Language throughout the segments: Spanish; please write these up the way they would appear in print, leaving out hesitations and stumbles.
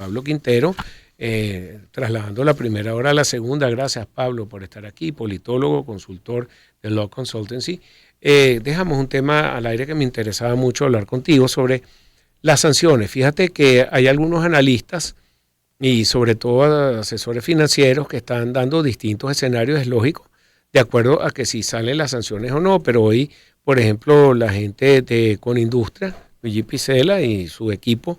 Pablo Quintero, trasladando la primera hora a la segunda. Gracias, Pablo, por estar aquí, politólogo, consultor de Law Consultancy. Dejamos un tema al aire que me interesaba mucho hablar contigo sobre las sanciones. Fíjate que hay algunos analistas y sobre todo asesores financieros que están dando distintos escenarios, es lógico, de acuerdo a que si salen las sanciones o no, pero hoy, por ejemplo, la gente de Conindustria, Luigi Piccella y su equipo,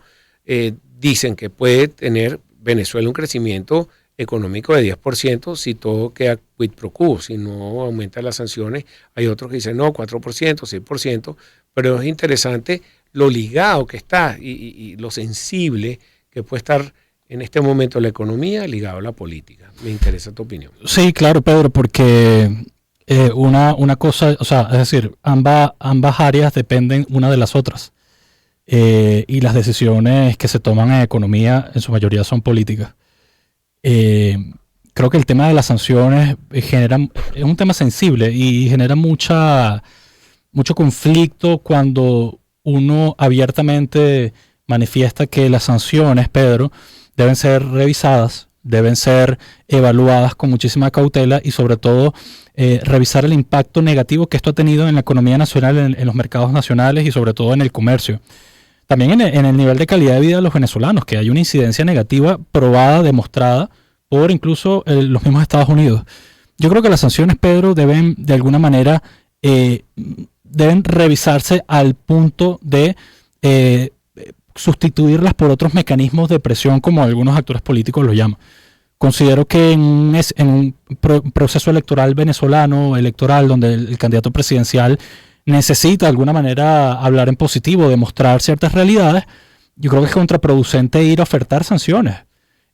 dicen que puede tener Venezuela un crecimiento económico de 10% si todo queda quid pro quo, si no aumentan las sanciones. Hay otros que dicen no, 4%, 6%, pero es interesante lo ligado que está y lo sensible que puede estar en este momento la economía ligado a la política. Me interesa tu opinión. Sí, claro, Pedro, porque una cosa, o sea, es decir, ambas áreas dependen una de las otras. Y las decisiones que se toman en economía en su mayoría son políticas. Creo que el tema de las sanciones es un tema sensible y genera mucho conflicto cuando uno abiertamente manifiesta que las sanciones, Pedro, deben ser revisadas, deben ser evaluadas con muchísima cautela y sobre todo revisar el impacto negativo que esto ha tenido en la economía nacional, en los mercados nacionales y sobre todo en el comercio. También en el nivel de calidad de vida de los venezolanos, que hay una incidencia negativa probada, demostrada por incluso los mismos Estados Unidos. Yo creo que las sanciones, Pedro, deben de alguna manera deben revisarse al punto de sustituirlas por otros mecanismos de presión, como algunos actores políticos lo llaman. Considero que en un proceso electoral venezolano, donde el candidato presidencial necesita de alguna manera hablar en positivo, demostrar ciertas realidades, yo creo que es contraproducente ir a ofertar sanciones,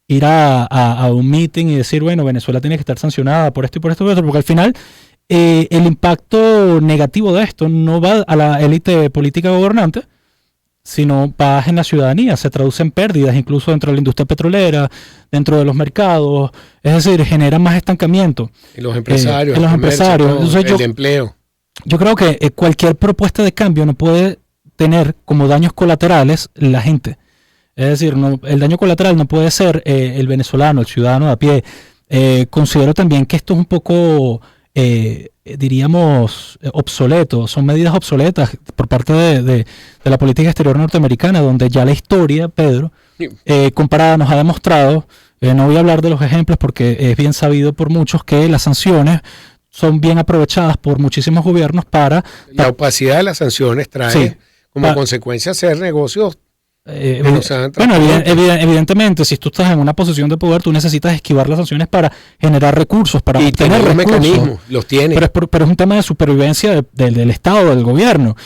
ir a un meeting y decir, bueno, Venezuela tiene que estar sancionada por esto y por esto, porque al final el impacto negativo de esto no va a la élite política gobernante, sino va en la ciudadanía, se traduce en pérdidas incluso dentro de la industria petrolera, dentro de los mercados, es decir, genera más estancamiento. En los empresarios, en los empresarios. Entonces, el empleo. Yo creo que cualquier propuesta de cambio no puede tener como daños colaterales la gente. Es decir, el daño colateral no puede ser el venezolano, el ciudadano de a pie. Considero también que esto es un poco, diríamos, obsoleto. Son medidas obsoletas por parte de la política exterior norteamericana, donde ya la historia, Pedro, comparada nos ha demostrado, no voy a hablar de los ejemplos porque es bien sabido por muchos que las sanciones son bien aprovechadas por muchísimos gobiernos para... La opacidad de las sanciones trae como consecuencia hacer negocios. Evidentemente, si tú estás en una posición de poder, tú necesitas esquivar las sanciones para generar recursos, para obtener recursos. Mecanismos, los tiene. Pero es un tema de supervivencia del Estado, del gobierno.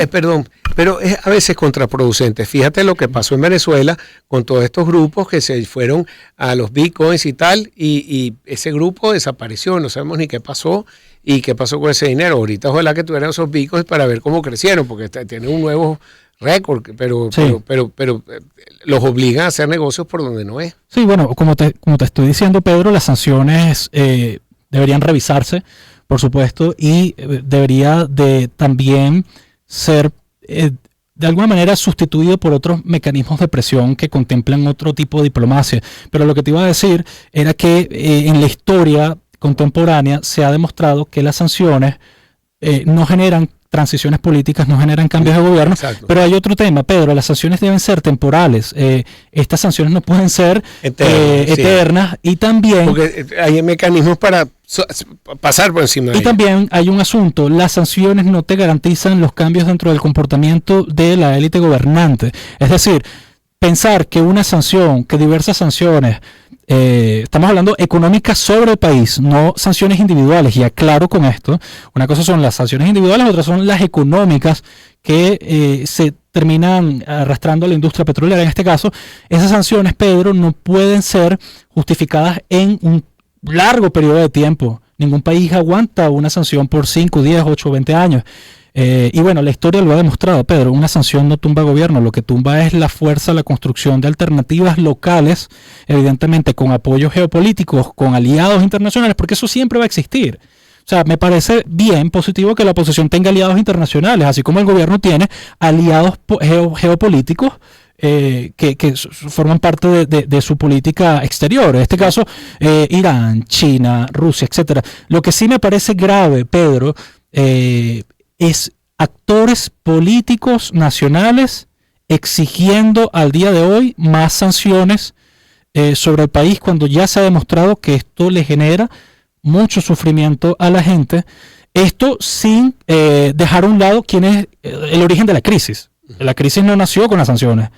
Perdón, pero es a veces contraproducente. Fíjate lo que pasó en Venezuela con todos estos grupos que se fueron a los bitcoins y tal, y ese grupo desapareció, no sabemos ni qué pasó y qué pasó con ese dinero. Ahorita ojalá que tuvieran esos bitcoins para ver cómo crecieron, porque tienen un nuevo récord, pero los obligan a hacer negocios por donde no es. Sí, bueno, como te estoy diciendo, Pedro, las sanciones deberían revisarse, por supuesto, y debería de también ser de alguna manera sustituido por otros mecanismos de presión que contemplan otro tipo de diplomacia. Pero lo que te iba a decir era que en la historia contemporánea se ha demostrado que las sanciones no generan transiciones políticas, no generan cambios de gobierno. Exacto. Pero hay otro tema, Pedro, las sanciones deben ser temporales. Estas sanciones no pueden ser eternas y también... Porque hay mecanismos para pasar por encima de ellos. Y también hay un asunto, las sanciones no te garantizan los cambios dentro del comportamiento de la élite gobernante. Es decir, pensar que una sanción, que diversas sanciones, estamos hablando económicas sobre el país, no sanciones individuales, y aclaro con esto, una cosa son las sanciones individuales, otra son las económicas que se terminan arrastrando a la industria petrolera. En este caso, esas sanciones, Pedro, no pueden ser justificadas en un largo periodo de tiempo. Ningún país aguanta una sanción por 5, 10, 8, 20 años. Y bueno, la historia lo ha demostrado, Pedro, una sanción no tumba gobierno, lo que tumba es la fuerza, la construcción de alternativas locales, evidentemente con apoyos geopolíticos, con aliados internacionales, porque eso siempre va a existir. O sea, me parece bien positivo que la oposición tenga aliados internacionales, así como el gobierno tiene aliados geopolíticos que forman parte de su política exterior. En este caso, Irán, China, Rusia, etcétera. Lo que sí me parece grave, Pedro, es actores políticos nacionales exigiendo al día de hoy más sanciones sobre el país, cuando ya se ha demostrado que esto le genera mucho sufrimiento a la gente. Esto sin dejar a un lado quién es el origen de la crisis. La crisis no nació con las sanciones.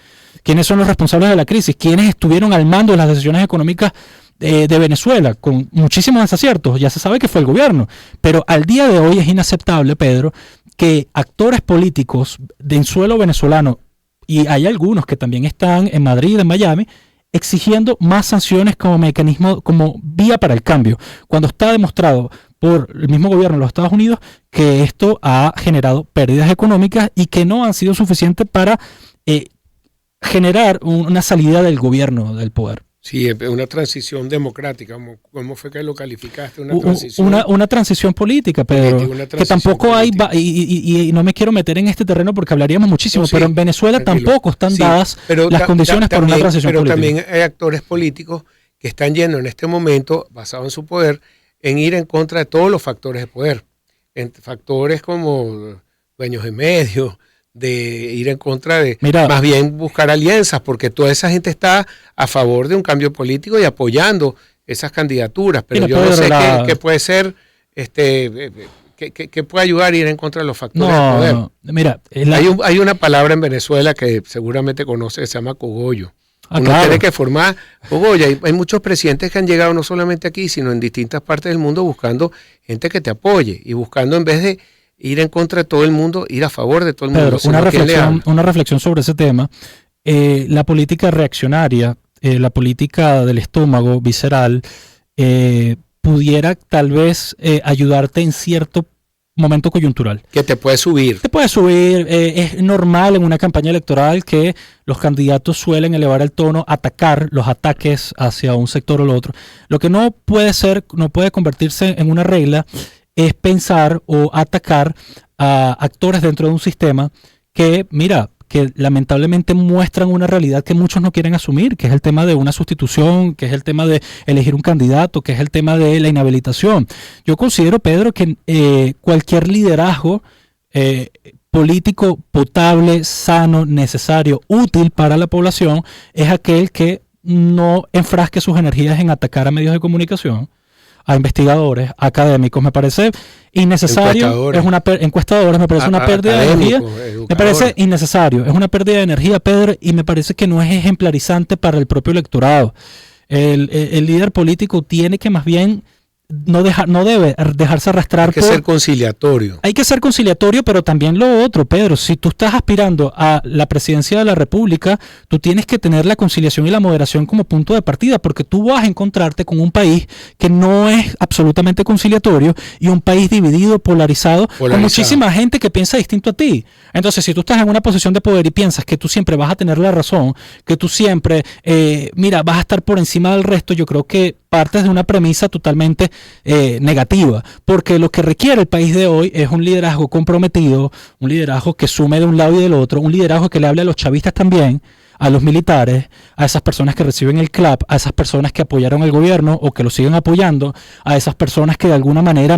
¿Quiénes son los responsables de la crisis? ¿Quiénes estuvieron al mando de las decisiones económicas de Venezuela? Con muchísimos desaciertos. Ya se sabe que fue el gobierno. Pero al día de hoy es inaceptable, Pedro, que actores políticos en suelo venezolano, y hay algunos que también están en Madrid, en Miami, exigiendo más sanciones como mecanismo, como vía para el cambio, cuando está demostrado por el mismo gobierno de los Estados Unidos que esto ha generado pérdidas económicas y que no han sido suficientes para generar una salida del gobierno del poder. Sí, una transición democrática. ¿Cómo fue que lo calificaste? Una transición política, pero que tampoco política. Y no me quiero meter en este terreno porque hablaríamos muchísimo, no, sí, pero en Venezuela tranquilo. Tampoco están dadas las condiciones para una transición política. Pero también hay actores políticos que están yendo en este momento, basado en su poder, en ir en contra de todos los factores de poder. Factores como dueños de medios, de ir en contra de, más bien buscar alianzas, porque toda esa gente está a favor de un cambio político y apoyando esas candidaturas, pero yo no sé qué puede ser, qué puede ayudar a ir en contra de los factores de poder. Mira, hay una palabra en Venezuela que seguramente conoce, que se llama cogollo. Uno tiene que formar cogollo. Hay muchos presidentes que han llegado no solamente aquí, sino en distintas partes del mundo buscando gente que te apoye y buscando, en vez de ir en contra de todo el mundo, ir a favor de todo el mundo. Pedro, una reflexión sobre ese tema. La política reaccionaria, la política del estómago visceral, pudiera tal vez ayudarte en cierto momento coyuntural. Que te puede subir. Te puede subir. Es normal en una campaña electoral que los candidatos suelen elevar el tono, atacar los ataques hacia un sector o el otro. Lo que no puede convertirse en una regla es pensar o atacar a actores dentro de un sistema que lamentablemente muestran una realidad que muchos no quieren asumir, que es el tema de una sustitución, que es el tema de elegir un candidato, que es el tema de la inhabilitación. Yo considero, Pedro, que cualquier liderazgo político potable, sano, necesario, útil para la población, es aquel que no enfrasque sus energías en atacar a medios de comunicación, a investigadores, académicos. Me parece innecesario, encuestadores, me parece una pérdida de energía, me parece innecesario, es una pérdida de energía, Pedro, y me parece que no es ejemplarizante para el propio electorado. El líder político tiene que más bien no debe dejarse arrastrar. Hay que ser conciliatorio. Hay que ser conciliatorio, pero también lo otro, Pedro, si tú estás aspirando a la presidencia de la República, tú tienes que tener la conciliación y la moderación como punto de partida, porque tú vas a encontrarte con un país que no es absolutamente conciliatorio y un país dividido, polarizado, con muchísima gente que piensa distinto a ti. Entonces, si tú estás en una posición de poder y piensas que tú siempre vas a tener la razón, que tú siempre, vas a estar por encima del resto, yo creo que partes de una premisa totalmente negativa, porque lo que requiere el país de hoy es un liderazgo comprometido, un liderazgo que sume de un lado y del otro, un liderazgo que le hable a los chavistas también, a los militares, a esas personas que reciben el CLAP, a esas personas que apoyaron el gobierno o que lo siguen apoyando, a esas personas que de alguna manera,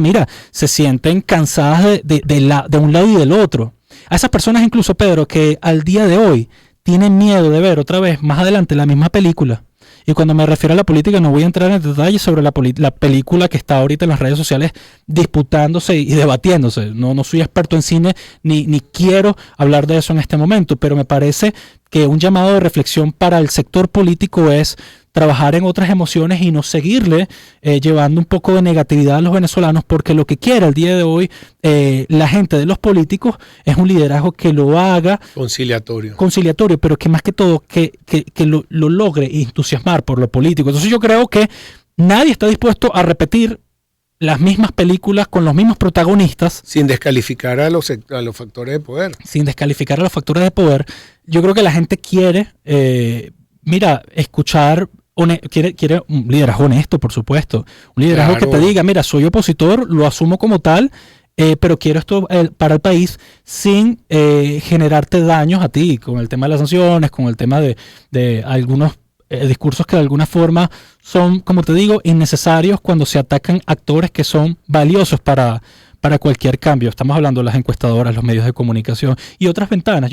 se sienten cansadas de un lado y del otro, a esas personas incluso, Pedro, que al día de hoy tienen miedo de ver otra vez más adelante la misma película. Y cuando me refiero a la política no voy a entrar en detalles sobre la película que está ahorita en las redes sociales disputándose y debatiéndose. No soy experto en cine ni quiero hablar de eso en este momento, pero me parece que un llamado de reflexión para el sector político es trabajar en otras emociones y no seguirle llevando un poco de negatividad a los venezolanos, porque lo que quiere el día de hoy la gente de los políticos es un liderazgo que lo haga conciliatorio, pero que más que todo que lo logre entusiasmar por lo político. Entonces yo creo que nadie está dispuesto a repetir las mismas películas con los mismos protagonistas. Sin descalificar a los factores de poder. Sin descalificar a los factores de poder. Yo creo que la gente quiere, escuchar, quiere un liderazgo honesto, por supuesto. Un liderazgo que te diga, soy opositor, lo asumo como tal, pero quiero esto para el país sin generarte daños a ti, con el tema de las sanciones, con el tema de algunos discursos que de alguna forma son, como te digo, innecesarios cuando se atacan actores que son valiosos para cualquier cambio. Estamos hablando de las encuestadoras, los medios de comunicación y otras ventanas.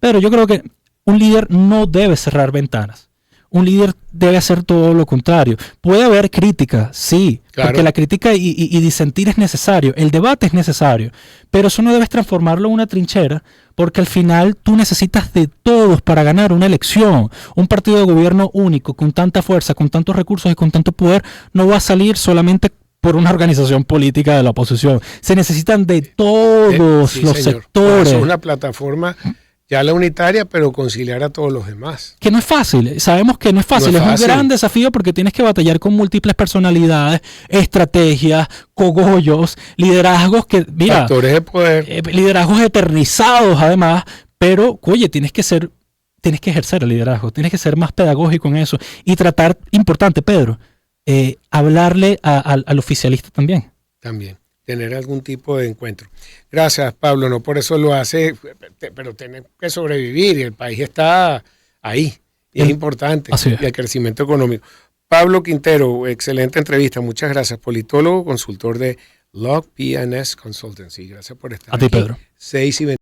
Pero yo creo que un líder no debe cerrar ventanas. Un líder debe hacer todo lo contrario. Puede haber crítica, sí, claro, porque la crítica y disentir es necesario, el debate es necesario, pero eso no debes transformarlo en una trinchera, porque al final tú necesitas de todos para ganar una elección. Un partido de gobierno único, con tanta fuerza, con tantos recursos y con tanto poder, no va a salir solamente por una organización política de la oposición. Se necesitan de todos los sectores. Es una plataforma ya la unitaria, pero conciliar a todos los demás. Que no es fácil, sabemos que no es fácil, es un gran desafío porque tienes que batallar con múltiples personalidades, estrategias, cogollos, liderazgos que, mira, factores de poder, liderazgos eternizados además, pero, oye, tienes que ejercer el liderazgo, tienes que ser más pedagógico en eso y tratar, importante, Pedro, hablarle al oficialista también. También. Tener algún tipo de encuentro. Gracias, Pablo. No por eso lo hace, pero tenemos que sobrevivir y el país está ahí. Y es importante. Y el crecimiento económico. Pablo Quintero, excelente entrevista. Muchas gracias. Politólogo, consultor de Log P&S Consultancy. Gracias por estar aquí. A ti, Pedro. 6:20.